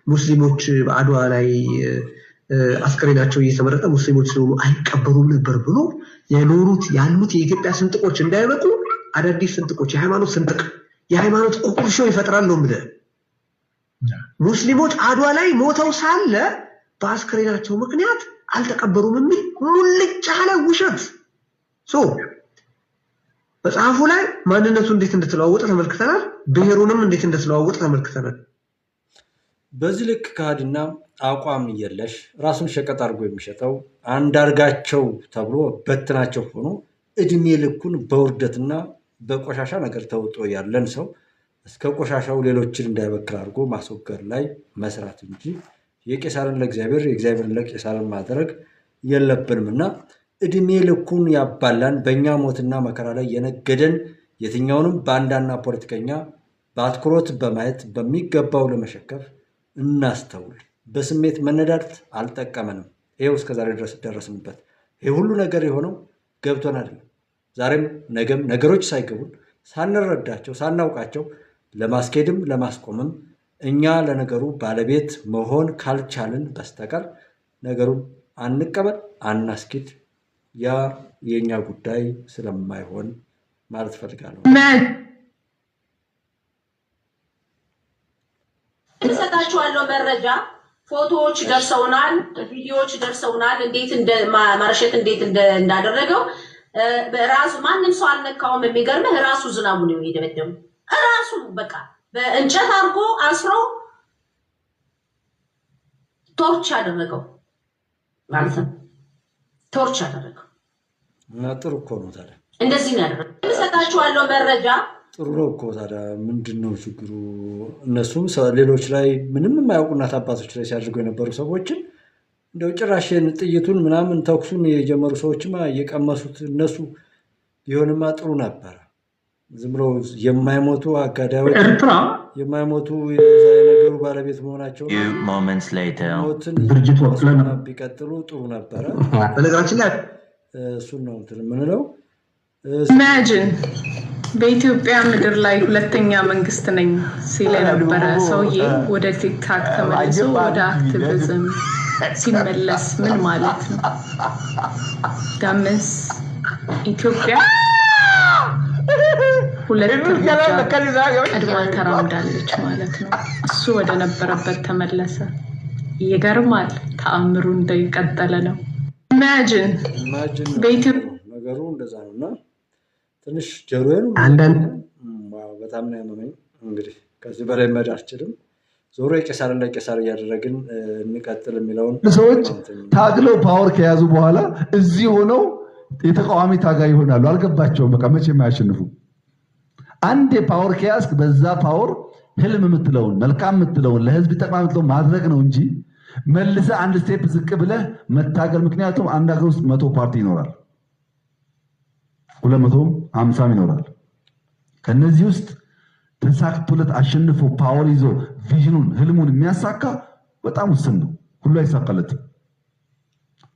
ሙስሊሞች በአድዋ ላይ አስከሬናቸው እየተመረጠ ሙስሊሞች ስለሆኑ አይቀበሩም ነበር ብሎ ያሉት የኢትዮጵያ ስንጥቆች እንዳይበቁ አዳዲስ ስንጥቆች የሃይማኖት ቁርሾ ይፈጥራሉ። ሙስሊሞች አድዋ ላይ ሞተው ሳለ በአስከሬናቸው ምክንያት አልተቀበሩም የሚል ሙልጭ ያለ ውሸት መጽሐፉ ላይ ማንነቱ እንዴት እንደተለዋወጠ ተመልክተናል። ብሔሩንም እንዴት እንደተለዋወጠ ተመልክተናል። በዚህ ልክ ካድና አቋም የለሽ ራሱን ሸቀጥ አድርጎ የሚሸጠው አንዳርጋቸው ተብሎ በትናቸው ሆኖ እድሜ ልኩን በውርደትና በቆሻሻ ነገር ተውጦ ያለን ሰው እስከ ቆሻሻው ሌሎችን እንዳይበክል አድርጎ ማስወገድ ላይ መስራት እንጂ የቄሳርን ለእግዚአብሔር የእግዚአብሔርን ለቄሳርን ማድረግ የለብንምና እድሜ ልኩን ያባላን በእኛ ሞትና መከራ ላይ የነገደን የትኛውንም ባንዳና ፖለቲከኛ በአትኩሮት በማየት በሚገባው ለመሸከፍ እናስተውል። በስሜት መነዳት አልጠቀመንም። ይሄው እስከዛሬ ድረስ ደረስንበት። ይሄ ሁሉ ነገር የሆነው ገብቶን አይደለም። ዛሬም ነገም ነገሮች ሳይገቡን ሳንረዳቸው ሳናውቃቸው ለማስኬድም ለማስቆምም እኛ ለነገሩ ባለቤት መሆን ካልቻልን በስተቀር ነገሩን አንቀበል፣ አናስኬድ። ያ የኛ ጉዳይ ስለማይሆን ማለት ፈልጋለሁ። እንሰጣችኋለሁ መረጃ ፎቶዎች ደርሰውናል፣ ቪዲዮዎች ደርሰውናል። እንዴት ማርሸት እንዴት እንዳደረገው ራሱ ማንም ሰው አልነካውም። የሚገርምህ ራሱ ዝናቡ ነው የደበደሙ ራሱ በቃ በእንጨት አድርጎ አስሮ ቶርች ያደረገው ማለት ነው። ቶርች ያደረገው እና ጥሩ እኮ ነው ታዲያ እንደዚህ ነው ያደረገው። እንሰጣችኋለሁ መረጃ ጥሩ ነው እኮ ታዲያ ምንድነው ችግሩ? እነሱም ሌሎች ላይ ምንም የማያውቁ እናት አባቶች ላይ ሲያደርጉ የነበሩ ሰዎችን እንደው ጭራሽን ጥይቱን ምናምን ተኩሱን የጀመሩ ሰዎችማ እየቀመሱት እነሱ ቢሆንማ ጥሩ ነበረ። ዝም ብሎ የማይሞቱ አጋዳዮች የማይሞቱ የነገሩ ባለቤት መሆናቸው ድርጅት ወክለን ቢቀጥሉ ጥሩ ነበረ። በነገራችን ላይ እሱን ነው እንትን የምንለው። ኢማጂን በኢትዮጵያ ምድር ላይ ሁለተኛ መንግስት ነኝ ሲል የነበረ ሰውዬ ወደ ቲክታክ ተመልሶ ወደ አክቲቪዝም ሲመለስ ምን ማለት ነው? ዳምስ ኢትዮጵያ ሁለት ቀድማ ተራምዳለች ማለት ነው። እሱ ወደ ነበረበት ተመለሰ። ይገርማል። ተአምሩ እንደቀጠለ ነው። ኢማጂን በኢትዮጵያ ነገሩ እንደዛ ነውና ትንሽ ጀሮዬን በጣም ነው ያመመኝ። እንግዲህ ከዚህ በላይ መሄድ አልችልም። ዞሮ የቄሳርን ለቄሳር እያደረግን እንቀጥል የሚለውን ሰዎች ታግለው ፓወር ከያዙ በኋላ እዚህ ሆነው የተቃዋሚ ታጋይ ይሆናሉ። አልገባቸውም። በቃ መቼም አያሸንፉ። አንድ ፓወር ከያዝክ በዛ ፓወር ህልም የምትለውን መልካም የምትለውን ለህዝብ ጠቅማ የምትለውን ማድረግ ነው እንጂ መልሰ አንድ ስቴፕ ዝቅ ብለህ መታገል። ምክንያቱም አንድ ሀገር ውስጥ 100 ፓርቲ ይኖራል፣ 250 ይኖራል። ከነዚህ ውስጥ ተሳክቶለት አሸንፎ ፓወር ይዞ ቪዥኑን ህልሙን የሚያሳካ በጣም ውስን ነው። ሁሉ አይሳካለትም።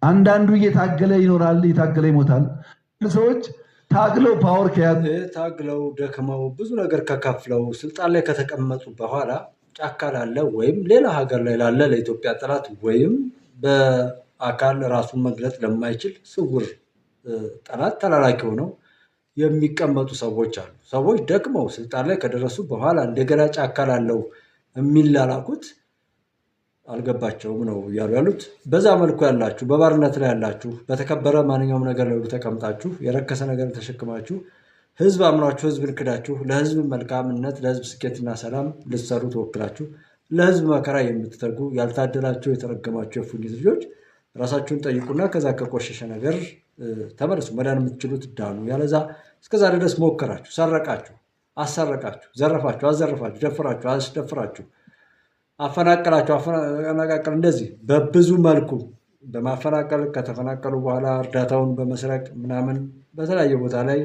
አንዳንዱ እየታገለ ይኖራል፣ እየታገለ ይሞታል። ሰዎች ታግለው ፓወር ከያዙ ታግለው ደክመው ብዙ ነገር ከከፍለው ስልጣን ላይ ከተቀመጡ በኋላ ጫካ ላለ ወይም ሌላ ሀገር ላይ ላለ ለኢትዮጵያ ጠላት ወይም በአካል ራሱን መግለጥ ለማይችል ስውር ጠላት ተላላኪ ሆነው የሚቀመጡ ሰዎች አሉ። ሰዎች ደክመው ስልጣን ላይ ከደረሱ በኋላ እንደገና ጫካ ላለው የሚላላኩት አልገባቸውም ነው እያሉ ያሉት። በዛ መልኩ ያላችሁ በባርነት ላይ ያላችሁ በተከበረ ማንኛውም ነገር ላይ ተቀምጣችሁ የረከሰ ነገር ተሸክማችሁ ህዝብ አምኗችሁ ህዝብን ክዳችሁ ለህዝብ መልካምነት ለህዝብ ስኬትና ሰላም ልትሰሩ ተወክላችሁ ለህዝብ መከራ የምትተጉ ያልታደላችሁ የተረገማችሁ የፉኝት ልጆች ራሳችሁን ጠይቁና ከዛ ከቆሸሸ ነገር ተመለሱ። መዳን የምትችሉት ዳኑ። ያለዛ እስከዛሬ ድረስ ሞከራችሁ፣ ሰረቃችሁ፣ አሰረቃችሁ፣ ዘረፋችሁ፣ አዘረፋችሁ፣ ደፈራችሁ፣ አስደፈራችሁ፣ አፈናቀላችሁ፣ አፈናቀል እንደዚህ በብዙ መልኩ በማፈናቀል ከተፈናቀሉ በኋላ እርዳታውን በመስረቅ ምናምን በተለያየ ቦታ ላይ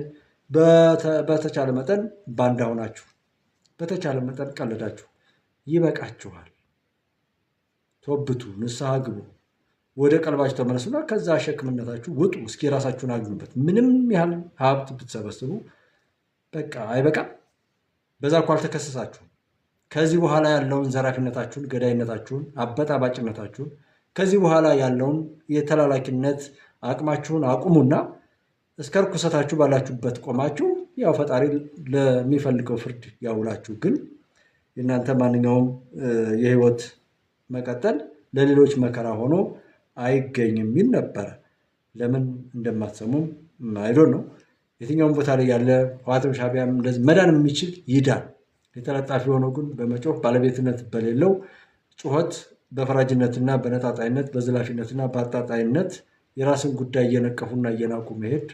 በተቻለ መጠን ባንዳ ሆናችሁ በተቻለ መጠን ቀልዳችሁ ይበቃችኋል። ቶብቱ፣ ንስሐ ግቡ፣ ወደ ቀልባችሁ ተመለሱና ከዛ ሸክምነታችሁ ውጡ። እስኪ ራሳችሁን አግኙበት። ምንም ያህል ሀብት ብትሰበስቡ በቃ አይበቃም። በዛ እኮ አልተከሰሳችሁም። ከዚህ በኋላ ያለውን ዘራፊነታችሁን፣ ገዳይነታችሁን፣ አበጣባጭነታችሁን ከዚህ በኋላ ያለውን የተላላኪነት አቅማችሁን አቁሙና እስከ ርኩሰታችሁ ባላችሁበት ቆማችሁ ያው ፈጣሪ ለሚፈልገው ፍርድ ያውላችሁ። ግን የእናንተ ማንኛውም የህይወት መቀጠል ለሌሎች መከራ ሆኖ አይገኝም የሚል ነበረ። ለምን እንደማትሰሙም አይዶን ነው። የትኛውም ቦታ ላይ ያለ ህወሓትም ሻዕቢያም እንደዚህ መዳን የሚችል ይዳን። የተለጣፊ ሆኖ ግን በመጮህ ባለቤትነት በሌለው ጩኸት በፈራጅነትና በነጣጣይነት በዝላፊነትና በአጣጣይነት የራስን ጉዳይ እየነቀፉና እየናቁ መሄድ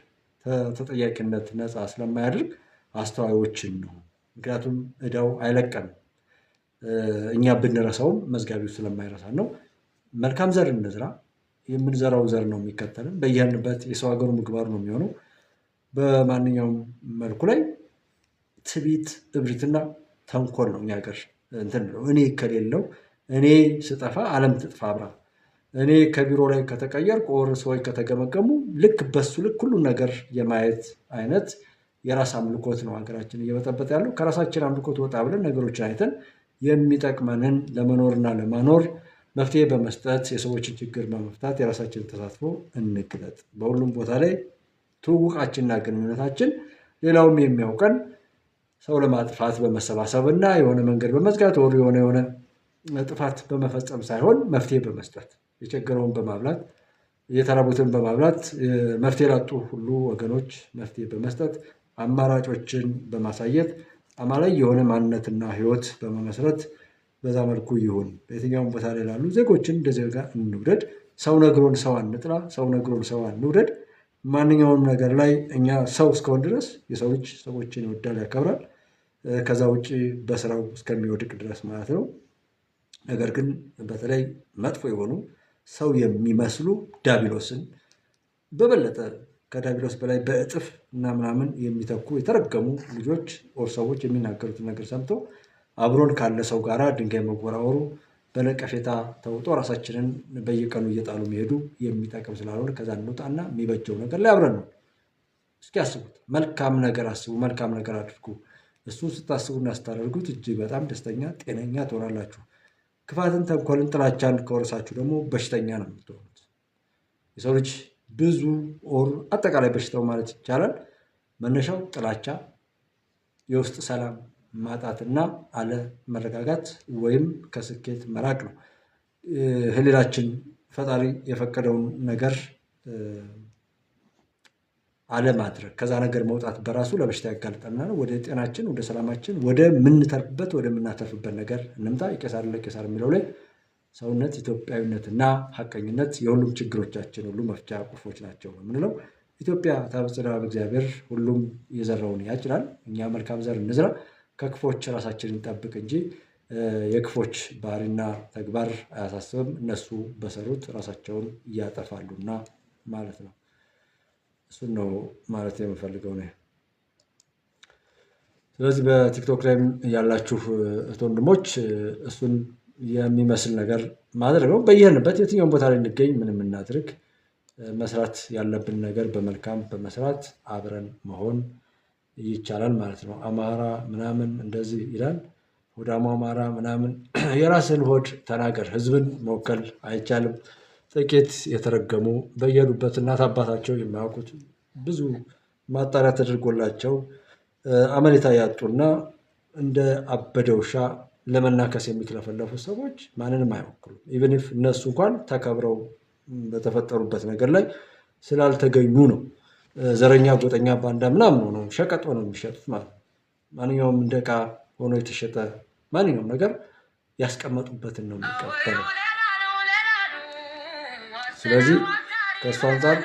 ተጠያቂነት ነፃ ስለማያደርግ አስተዋዮችን ነው። ምክንያቱም እዳው አይለቀንም። እኛ ብንረሳውም መዝጋቢው ስለማይረሳ ነው። መልካም ዘር እንዝራ። የምንዘራው ዘር ነው የሚከተልን። በያንበት የሰው ሀገሩ ምግባሩ ነው የሚሆነው። በማንኛውም መልኩ ላይ ትዕቢት፣ እብሪትና ተንኮል ነው እኛ ሀገር እንትን ነው። እኔ ከሌለው እኔ ስጠፋ ዓለም ትጥፋ አብራ፣ እኔ ከቢሮ ላይ ከተቀየርኩ ኦር ሰዎች ከተገመገሙ ልክ በሱ ልክ ሁሉን ነገር የማየት አይነት የራስ አምልኮት ነው ሀገራችን እየበጠበጠ ያለው። ከራሳችን አምልኮት ወጣ ብለን ነገሮችን አይተን የሚጠቅመንን ለመኖርና ለማኖር መፍትሄ በመስጠት የሰዎችን ችግር በመፍታት የራሳችን ተሳትፎ እንግለጥ። በሁሉም ቦታ ላይ ትውውቃችንና ግንኙነታችን ሌላውም የሚያውቀን ሰው ለማጥፋት በመሰባሰብና የሆነ መንገድ በመዝጋት ወር የሆነ ጥፋት በመፈጸም ሳይሆን መፍትሄ በመስጠት የቸገረውን በማብላት የተራቡትን በማብላት መፍትሄ ላጡ ሁሉ ወገኖች መፍትሄ በመስጠት አማራጮችን በማሳየት አማላይ የሆነ ማንነትና ህይወት በመመስረት በዛ መልኩ ይሁን። በየትኛውም ቦታ ላይ ላሉ ዜጎችን እንደ ዜጋ እንውደድ። ሰው ነግሮን ሰው አንጥላ፣ ሰው ነግሮን ሰው አንውደድ። ማንኛውም ነገር ላይ እኛ ሰው እስከሆን ድረስ የሰው ልጅ ሰዎችን ይወዳል፣ ያከብራል። ከዛ ውጭ በስራው እስከሚወድቅ ድረስ ማለት ነው። ነገር ግን በተለይ መጥፎ የሆኑ ሰው የሚመስሉ ዳቢሎስን በበለጠ ከዳቢሎስ በላይ በእጥፍ እና ምናምን የሚተኩ የተረገሙ ልጆች ኦር ሰዎች የሚናገሩትን ነገር ሰምቶ አብሮን ካለ ሰው ጋር ድንጋይ መወራወሩ በነቀፌታ ተውጦ ራሳችንን በየቀኑ እየጣሉ መሄዱ የሚጠቅም ስላልሆነ ከዛ እንውጣና የሚበጀው ነገር ላይ አብረን ነው። እስኪ አስቡት። መልካም ነገር አስቡ፣ መልካም ነገር አድርጉ። እሱን ስታስቡና ስታደርጉት እጅግ በጣም ደስተኛ፣ ጤነኛ ትሆናላችሁ። ክፋትን፣ ተንኮልን፣ ጥላቻን ከወረሳችሁ ደግሞ በሽተኛ ነው የምትሆኑት። የሰው ልጅ ብዙ ኦር አጠቃላይ በሽታው ማለት ይቻላል መነሻው ጥላቻ፣ የውስጥ ሰላም ማጣትና አለመረጋጋት ወይም ከስኬት መራቅ ነው። ህሊናችን ፈጣሪ የፈቀደውን ነገር አለማድረግ፣ ከዛ ነገር መውጣት በራሱ ለበሽታ ያጋልጠናል። ወደ ጤናችን፣ ወደ ሰላማችን፣ ወደ ምንተርፍበት ወደ ምናተርፍበት ነገር እንምጣ። የቄሳር ለቄሳር የሚለው ላይ ሰውነት፣ ኢትዮጵያዊነትና ሀቀኝነት የሁሉም ችግሮቻችን ሁሉ መፍቻ ቁልፎች ናቸው ነው የምንለው። ኢትዮጵያ ታበጽሕና በእግዚአብሔር፣ ሁሉም የዘራውን ያጭዳል። እኛ መልካም ዘር እንዝራ፣ ከክፎች ራሳችንን እንጠብቅ እንጂ የክፎች ባህሪና ተግባር አያሳስብም። እነሱ በሰሩት ራሳቸውን እያጠፋሉና ማለት ነው። እሱን ነው ማለት የምፈልገው ነው። ስለዚህ በቲክቶክ ላይም ያላችሁ እህት ወንድሞች እሱን የሚመስል ነገር ማድረግ ነው። በየንበት የትኛውን ቦታ ላይ እንገኝ ምንም እናድርግ፣ መስራት ያለብን ነገር በመልካም በመስራት አብረን መሆን ይቻላል ማለት ነው። አማራ ምናምን እንደዚህ ይላል፣ ሆዳሙ አማራ ምናምን። የራስን ሆድ ተናገር። ህዝብን መወከል አይቻልም። ጥቂት የተረገሙ በየሄዱበት እናት አባታቸው የማያውቁት ብዙ ማጣሪያ ተደርጎላቸው አመኔታ ያጡና እንደ አበደ ውሻ ለመናከስ የሚክለፈለፉ ሰዎች ማንንም አይወክሉም። ኢቨን ኢፍ እነሱ እንኳን ተከብረው በተፈጠሩበት ነገር ላይ ስላልተገኙ ነው። ዘረኛ፣ ጎጠኛ፣ ባንዳ ምናምን ነው ሸቀጥ ሆነው የሚሸጡት ማለት ነው። ማንኛውም እንደ ዕቃ ሆኖ የተሸጠ ማንኛውም ነገር ያስቀመጡበትን ነው የሚቀበለው። ስለዚህ ከእሱ አንጻር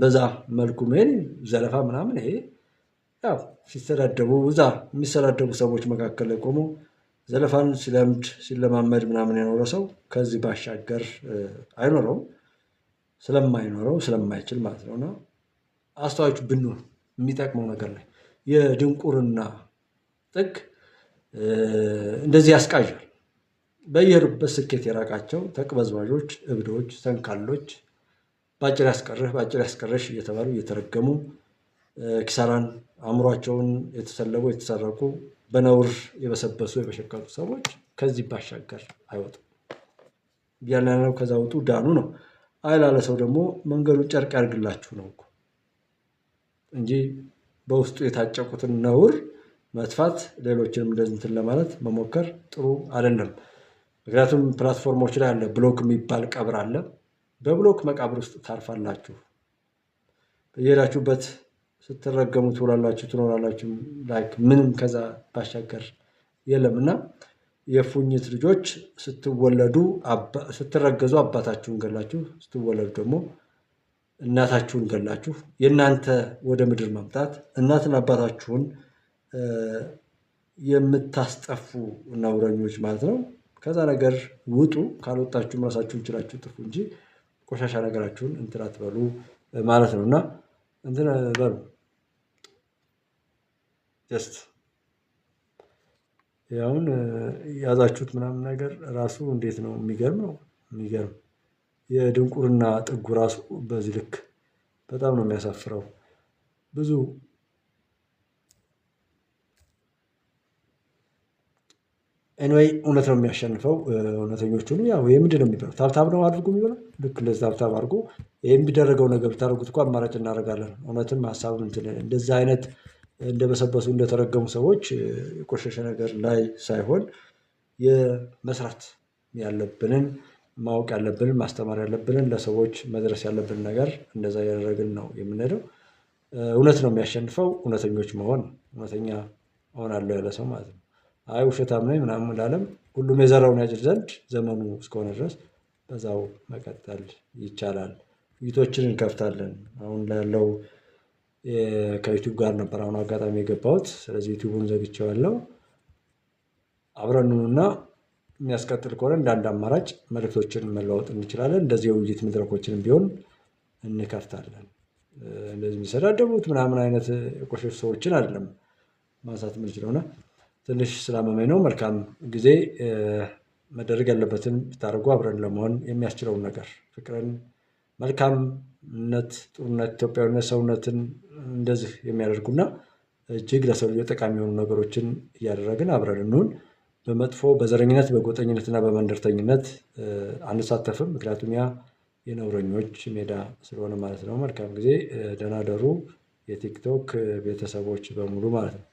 በዛ መልኩ መሄድ ዘለፋ ምናምን ይሄ ያው ሲሰዳደቡ እዛ የሚሰዳደቡ ሰዎች መካከል ላይ ቆሞ ዘለፋን ሲለምድ ሲለማመድ ምናምን የኖረ ሰው ከዚህ ባሻገር አይኖረውም፣ ስለማይኖረው ስለማይችል ማለት ነው። እና አስተዋዮች ብንሆን የሚጠቅመው ነገር ላይ የድንቁርና ጥግ እንደዚህ ያስቃዣል። በየሄዱበት ስኬት የራቃቸው ተቅበዝባዦች፣ እብዶች፣ ሰንካሎች በአጭር ያስቀረሽ እየተባሉ እየተረገሙ ኪሳራን አእምሯቸውን የተሰለቡ የተሰረቁ በነውር የበሰበሱ የበሸቀጡ ሰዎች ከዚህ ባሻገር አይወጡም። ያለነው ከዛ ውጡ ዳኑ ነው። አይላለ ሰው ደግሞ መንገዱ ጨርቅ ያርግላችሁ ነው እኮ እንጂ በውስጡ የታጨቁትን ነውር መጥፋት ሌሎችንም እንደዚህ እንትን ለማለት መሞከር ጥሩ አይደለም። ምክንያቱም ፕላትፎርሞች ላይ አለ ብሎክ የሚባል ቀብር አለ። በብሎክ መቃብር ውስጥ ታርፋላችሁ። በየሄዳችሁበት ስትረገሙ ትውላላችሁ ትኖራላችሁ። ላይክ ምንም ከዛ ባሻገር የለምና የፉኝት ልጆች ስትረገዙ አባታችሁን ገላችሁ፣ ስትወለዱ ደግሞ እናታችሁን ገላችሁ። የእናንተ ወደ ምድር መምጣት እናትና አባታችሁን የምታስጠፉ ነውረኞች ማለት ነው። ከዛ ነገር ውጡ። ካልወጣችሁም ራሳችሁን ችላችሁ ጥፉ እንጂ ቆሻሻ ነገራችሁን እንትን አትበሉ ማለት ነውና እንትን በሉ ጀስት ያውን ያዛችሁት ምናምን ነገር ራሱ እንዴት ነው የሚገርም ነው። የሚገርም የድንቁርና ጥጉ ራሱ በዚህ ልክ በጣም ነው የሚያሳፍረው። ብዙ ኤኒዌይ እውነት ነው የሚያሸንፈው። እውነተኞቹ ያው ምንድን ነው የሚባለው ታብታብ ነው አድርጉ የሚባለው ልክ ለዛ ታብታብ አድርጎ የሚደረገው ነገር ብታደርጉት እኮ አማራጭ እናደርጋለን። እውነትም ሀሳቡን እንትን እንደዛ አይነት እንደበሰበሱ እንደተረገሙ ሰዎች የቆሸሸ ነገር ላይ ሳይሆን የመስራት ያለብንን ማወቅ ያለብንን ማስተማር ያለብንን ለሰዎች መድረስ ያለብን ነገር እንደዛ ያደረግን ነው የምንሄደው። እውነት ነው የሚያሸንፈው። እውነተኞች መሆን እውነተኛ እሆናለሁ ያለ ሰው ማለት ነው። አይ ውሸታም ነኝ ምናምን ላለም ሁሉም የዘራውን ያጭድ ዘንድ ዘመኑ እስከሆነ ድረስ በዛው መቀጠል ይቻላል። ውይይቶችን እንከፍታለን። አሁን ያለው ከዩቲዩብ ጋር ነበር አሁን አጋጣሚ የገባሁት። ስለዚህ ዩቲዩቡን ዘግቼዋለሁ። አብረኑና የሚያስቀጥል ከሆነ እንዳንድ አማራጭ መልእክቶችን መለዋወጥ እንችላለን። እንደዚህ የውይይት መድረኮችንም ቢሆን እንከፍታለን። እንደዚህ የሚሰዳደቡት ምናምን አይነት የቆሸሹ ሰዎችን አይደለም ማንሳት የምንችለውና ትንሽ ስላመመኝ ነው። መልካም ጊዜ። መደረግ ያለበትን ብታደርጉ አብረን ለመሆን የሚያስችለውን ነገር ፍቅርን፣ መልካምነት፣ ጥሩነት፣ ኢትዮጵያዊነት፣ ሰውነትን እንደዚህ የሚያደርጉና እጅግ ለሰው ልጅ ጠቃሚ የሆኑ ነገሮችን እያደረግን አብረን እንሁን። በመጥፎ በዘረኝነት በጎጠኝነትና በመንደርተኝነት አንሳተፍም። ምክንያቱም ያ የነውረኞች ሜዳ ስለሆነ ማለት ነው። መልካም ጊዜ። ደህና ደሩ የቲክቶክ ቤተሰቦች በሙሉ ማለት ነው።